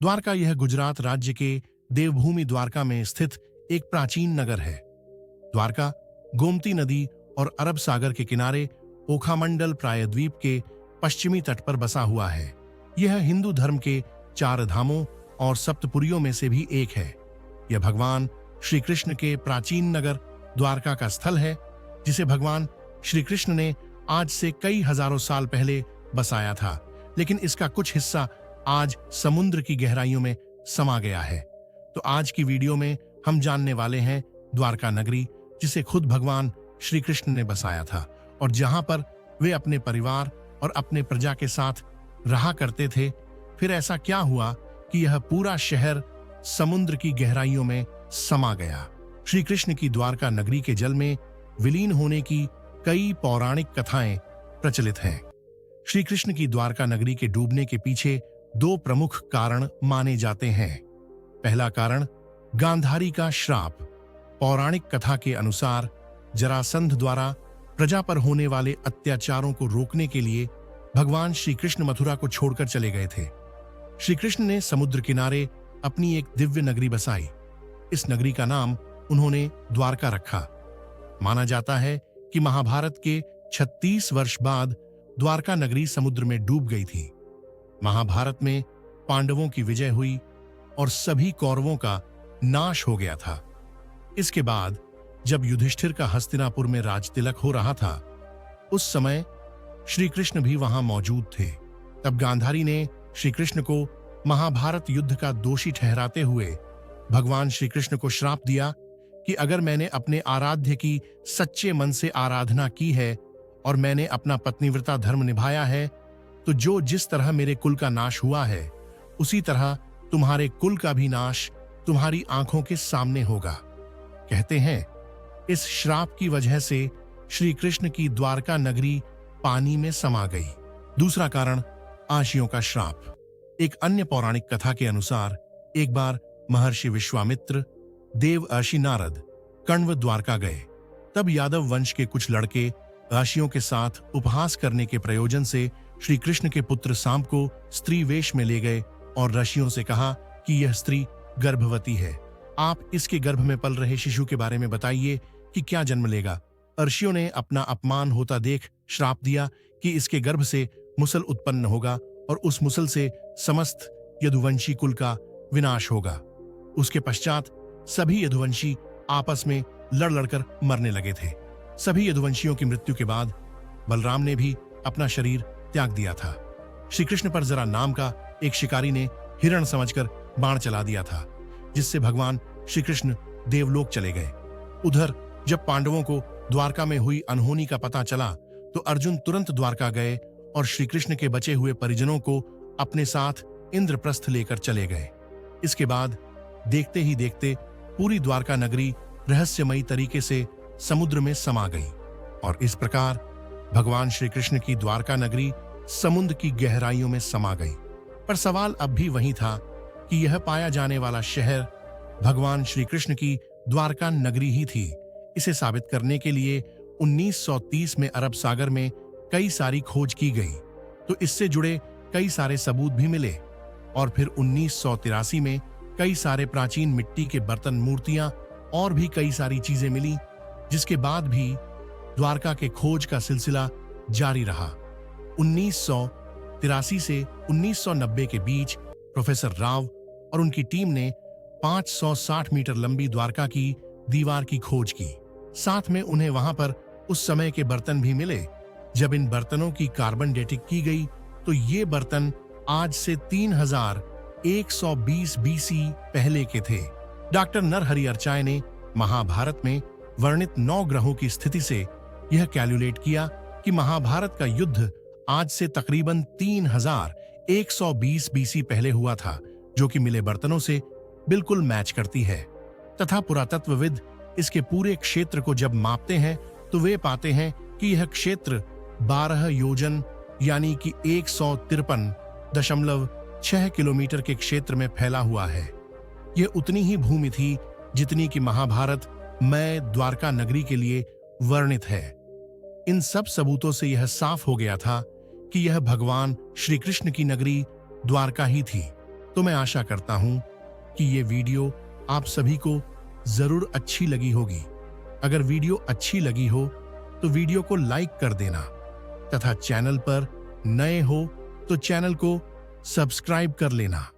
द्वारका यह गुजरात राज्य के देवभूमि द्वारका में स्थित एक प्राचीन नगर है। द्वारका गोमती नदी और अरब सागर के किनारे ओखामंडल प्रायद्वीप के पश्चिमी तट पर बसा हुआ है। यह हिंदू धर्म के 4 धामों और सप्तपुरियों में से भी एक है। यह भगवान श्री कृष्ण के प्राचीन नगर द्वारका का स्थल है, जिसे भगवान श्री कृष्ण ने आज से कई हजारों साल पहले बसाया था, लेकिन इसका कुछ हिस्सा आज समुद्र की गहराइयों में समा गया है। तो आज की वीडियो में हम जानने वाले हैं द्वारका नगरी, जिसे खुद भगवान श्री कृष्ण ने बसाया था और जहां पर वे अपने परिवार और अपने प्रजा के साथ रहा करते थे। फिर ऐसा क्या हुआ कि यह पूरा शहर समुद्र की गहराइयों में समा गया? श्री कृष्ण की द्वारका नगरी के जल में विलीन होने की कई पौराणिक कथाएं प्रचलित हैं। श्री कृष्ण की द्वारका नगरी के डूबने के पीछे 2 प्रमुख कारण माने जाते हैं। पहला कारण गांधारी का श्राप। पौराणिक कथा के अनुसार जरासंध द्वारा प्रजा पर होने वाले अत्याचारों को रोकने के लिए भगवान श्री कृष्ण मथुरा को छोड़कर चले गए थे। श्री कृष्ण ने समुद्र किनारे अपनी एक दिव्य नगरी बसाई। इस नगरी का नाम उन्होंने द्वारका रखा। माना जाता है कि महाभारत के 36 वर्ष बाद द्वारका नगरी समुद्र में डूब गई थी। महाभारत में पांडवों की विजय हुई और सभी कौरवों का नाश हो गया था। इसके बाद जब युधिष्ठिर का हस्तिनापुर में राजतिलक हो रहा था, उस समय श्री कृष्ण भी वहां मौजूद थे। तब गांधारी ने श्री कृष्ण को महाभारत युद्ध का दोषी ठहराते हुए भगवान श्री कृष्ण को श्राप दिया कि अगर मैंने अपने आराध्य की सच्चे मन से आराधना की है और मैंने अपना पत्नीव्रता धर्म निभाया है, तो जो जिस तरह मेरे कुल का नाश हुआ है, उसी तरह तुम्हारे कुल का भी नाश तुम्हारी आंखों के सामने होगा। कहते हैं इस श्राप की वजह से श्री कृष्ण की द्वारका नगरी पानी में समा गई। दूसरा कारण आशियों का श्राप। एक अन्य पौराणिक कथा के अनुसार एक बार महर्षि विश्वामित्र, देवर्षि नारद, कण्व द्वारका गए। तब यादव वंश के कुछ लड़के ऋषियों के साथ उपहास करने के प्रयोजन से श्री कृष्ण के पुत्र सांब को स्त्री वेश में ले गए और ऋषियों से कहा कि यह स्त्री गर्भवती है। आप इसके गर्भ में पल रहे शिशु के बारे में बताइए कि क्या जन्म लेगा। ऋषियों ने अपना अपमान होता देख श्राप दिया कि इसके गर्भ से मुसल उत्पन्न होगा और उस मुसल से समस्त यदुवंशी कुल का विनाश होगा। उसके पश्चात सभी यदुवंशी आपस में लड़ लड़कर मरने लगे थे। सभी यदुवंशियों की मृत्यु के बाद बलराम ने भी अपना शरीर त्याग दिया था। श्री कृष्ण पर जरा नाम का एक शिकारी ने हिरण समझकर बाण चला दिया था, जिससे भगवान श्री कृष्ण देवलोक चले गए। उधर जब पांडवों को द्वारका में हुई अनहोनी का पता चला, तो अर्जुन तुरंत द्वारका गए और श्री कृष्ण के बचे हुए परिजनों को अपने साथ इंद्रप्रस्थ लेकर चले गए। इसके बाद देखते ही देखते पूरी द्वारका नगरी रहस्यमयी तरीके से समुद्र में समा गई और इस प्रकार भगवान श्री कृष्ण की द्वारका नगरी समुद्र की गहराइयों में समा गई। पर सवाल अब भी वही था कि यह पाया जाने वाला शहर भगवान श्री कृष्ण की द्वारका नगरी ही थी। इसे साबित करने के लिए 1930 में अरब सागर में कई सारी खोज की गई, तो इससे जुड़े कई सारे सबूत भी मिले और फिर 1983 में कई सारे प्राचीन मिट्टी के बर्तन, मूर्तियां और भी कई सारी चीजें मिली, जिसके बाद भी द्वारका के खोज का सिलसिला जारी रहा। 1983 से 1990 के बीच प्रोफेसर राव और उनकी टीम ने 560 मीटर लंबी द्वारका की दीवार की खोज की। साथ में उन्हें वहां पर उस समय के बर्तन भी मिले। जब इन बर्तनों की कार्बन डेटिंग की गई, तो ये बर्तन आज से 3120 BC पहले के थे। डॉक्टर नरहरि अर्चाय ने महाभारत में वर्णित 9 ग्रहों की स्थिति से यह कैलकुलेट किया कि महाभारत का युद्ध आज से तकरीबन 3120 BC पहले हुआ था, जो कि मिले बर्तनों से बिल्कुल मैच करती है। तथा पुरातत्वविद इसके पूरे क्षेत्र को जब मापते हैं, तो वे पाते हैं कि यह क्षेत्र 12 योजन यानी कि 153.6 किलोमीटर के क्षेत्र में फैला हुआ है। यह उतनी ही भूमि थी जितनी कि महाभारत में द्वारका नगरी के लिए वर्णित है। इन सब सबूतों से यह साफ हो गया था कि यह भगवान श्री कृष्ण की नगरी द्वारका ही थी। तो मैं आशा करता हूं कि ये वीडियो आप सभी को जरूर अच्छी लगी होगी। अगर वीडियो अच्छी लगी हो तो वीडियो को लाइक कर देना तथा चैनल पर नए हो तो चैनल को सब्सक्राइब कर लेना।